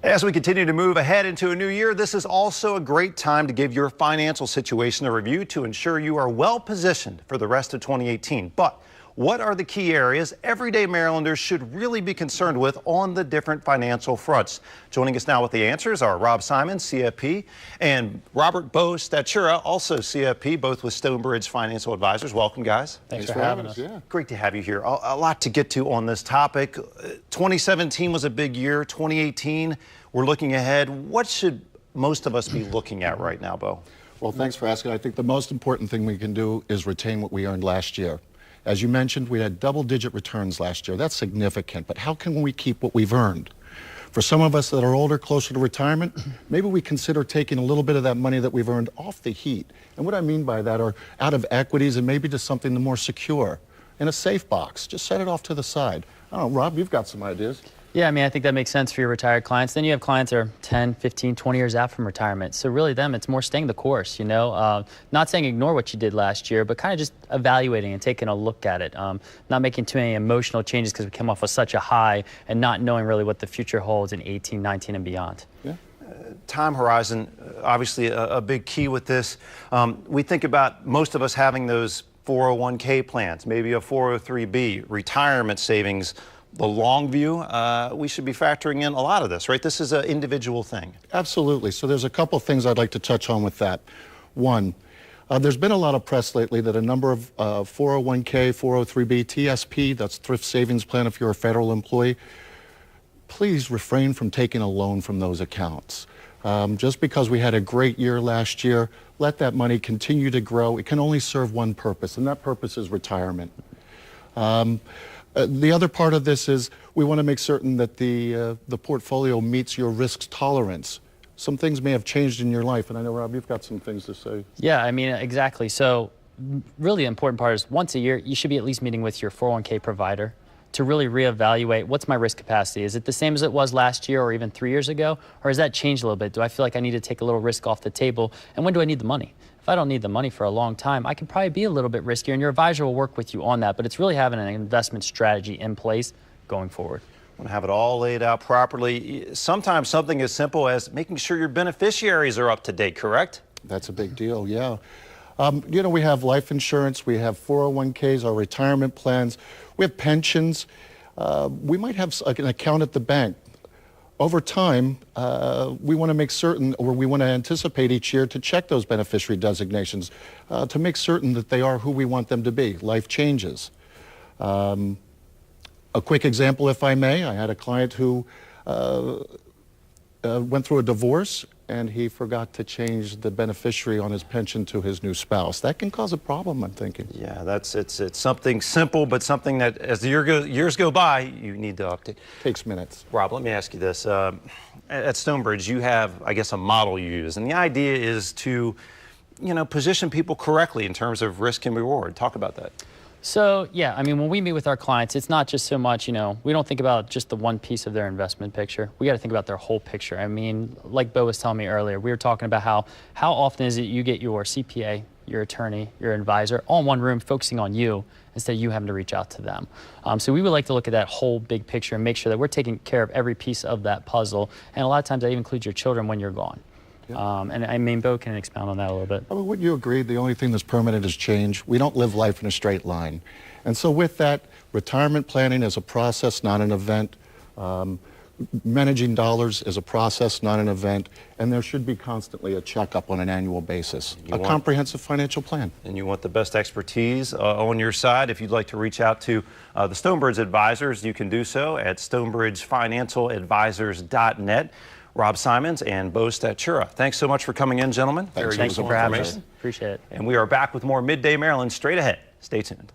As we continue to move ahead into a new year, this is also a great time to give your financial situation a review to ensure you are well positioned for the rest of 2018. But what are the key areas everyday Marylanders should really be concerned with on the different financial fronts? Joining us now with the answers are Rob Simon, CFP, and Robert Bo Statura, also CFP, both with StoneBridge Financial Advisors. Welcome, guys. Thanks for having us. Yeah. Great to have you here. A lot to get to on this topic. 2017 was a big year. 2018, we're looking ahead. What should most of us be looking at right now, Bo? Well, thanks for asking. I think the most important thing we can do is retain what we earned last year. As you mentioned, we had double-digit returns last year. That's significant, but how can we keep what we've earned? For some of us that are older, closer to retirement, maybe we consider taking a little bit of that money that we've earned off the heat. And what I mean by that are out of equities and maybe to something more secure. In a safe box, just set it off to the side. I don't know, Rob, you've got some ideas. Yeah, I mean, I think that makes sense for your retired clients. Then you have clients that are 10, 15, 20 years out from retirement. So really them, it's more staying the course, you know. Not saying ignore what you did last year, but kind of just evaluating and taking a look at it. Not making too many emotional changes because we came off of such a high and not knowing really what the future holds in 18, 19, and beyond. Yeah. Time horizon, obviously a big key with this. We think about most of us having those 401k plans, maybe a 403b, retirement savings. The long view, we should be factoring in a lot of this, right? This is an individual thing. Absolutely. So there's a couple things I'd like to touch on with that. One, there's been a lot of press lately that a number of 401k, 403b, TSP, that's Thrift Savings Plan if you're a federal employee, please refrain from taking a loan from those accounts. Just because we had a great year last year, let that money continue to grow. It can only serve one purpose, and that purpose is retirement. The other part of this is we want to make certain that the portfolio meets your risk tolerance. Some things may have changed in your life, and I know, Rob, you've got some things to say. Yeah, I mean, exactly. So really the important part is once a year, you should be at least meeting with your 401k provider to really reevaluate what's my risk capacity. Is it the same as it was last year or even 3 years ago? Or has that changed a little bit? Do I feel like I need to take a little risk off the table? And when do I need the money? If I don't need the money for a long time, I can probably be a little bit riskier, and your advisor will work with you on that. But it's really having an investment strategy in place going forward. Want to have it all laid out properly. Sometimes something as simple as making sure your beneficiaries are up to date, correct? That's a big deal, yeah. You know, we have life insurance, we have 401ks, our retirement plans, we have pensions. We might have an account at the bank. Over time, we want to make certain, or we want to anticipate each year to check those beneficiary designations to make certain that they are who we want them to be. Life changes. A quick example, if I may, I had a client who went through a divorce and he forgot to change the beneficiary on his pension to his new spouse. That can cause a problem, I'm thinking. Yeah, it's something simple, but something that as the years go by, you need to update. Takes minutes. Rob, let me ask you this. At StoneBridge, you have, I guess, a model you use, and the idea is to, you know, position people correctly in terms of risk and reward. Talk about that. So, yeah, I mean, when we meet with our clients, it's not just so much, you know, we don't think about just the one piece of their investment picture. We got to think about their whole picture. I mean, like Bo was telling me earlier, we were talking about how often is it you get your CPA, your attorney, your advisor all in one room focusing on you instead of you having to reach out to them. So we would like to look at that whole big picture and make sure that we're taking care of every piece of that puzzle. And a lot of times that even includes your children when you're gone. Yeah. And I mean, Bo can expound on that a little bit. I mean, wouldn't you agree the only thing that's permanent is change? We don't live life in a straight line. And so with that, retirement planning is a process, not an event. Managing dollars is a process, not an event. And there should be constantly a checkup on an annual basis. A comprehensive financial plan. And you want the best expertise on your side. If you'd like to reach out to the StoneBridge advisors, you can do so at StoneBridgeFinancialAdvisors.net. Rob Simons and Bo Statura. Thanks so much for coming in, gentlemen. Thanks for having us. Appreciate it. And we are back with more Midday Maryland straight ahead. Stay tuned.